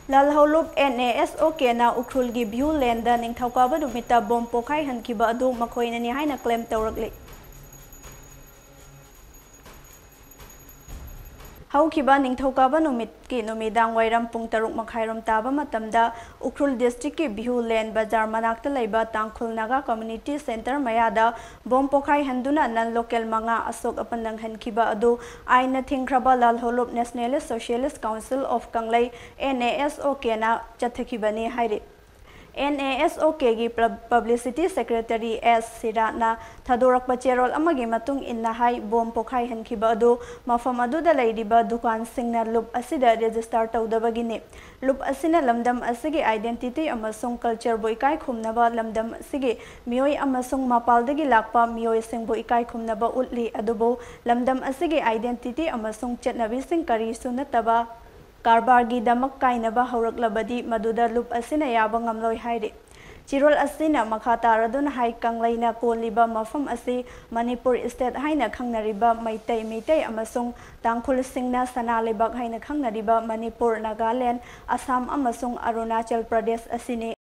Lalhoulup Nasock na Ukhrul gi view land da ningthaukaaba numita bom Pokhaihankhiba adu makhoinani haina claim Tourakli. Haukiba ningthaukaaba numit ki numidang wairam pung 6:30 taba matamda Ukhrul district ki view land bazar manakta laiba Tangkhul Naga community center mayada bom Pokhaihanduna nan local manga asok apandang hankhiba adu aina thingkraba Lalhoulup Nationalist Socialist Council of Kanglai Nasock na chathakibani hairi. Nasock gi Publicity Secretary S. Sirana Tourakli Cherol amagi matung inna hai bom Pokhaihankhiba adu mafam aduda laidiba dukan singna loop asida register tawdabagini. Loop asina lamdam asigi identity amasung culture bo ikai khumnaba lamdam asigi mioi amasung mapaldagi lakpa mioi singbo ikai khumnaba utli adubo lamdam asigi identity amasung chetnabi sing kari sunataba Karbargi damak kainaba hauраklabadi maduda loop asina yaba ngamloi hairi. Chirol asina makhataradun hai Kanglaina koliba mafam asi Manipur state haina khangnariba maitai amasung Tangkhul singna sanalibak haina khangnariba Manipur, Nagaland, Assam amasung Arunachal Pradesh asini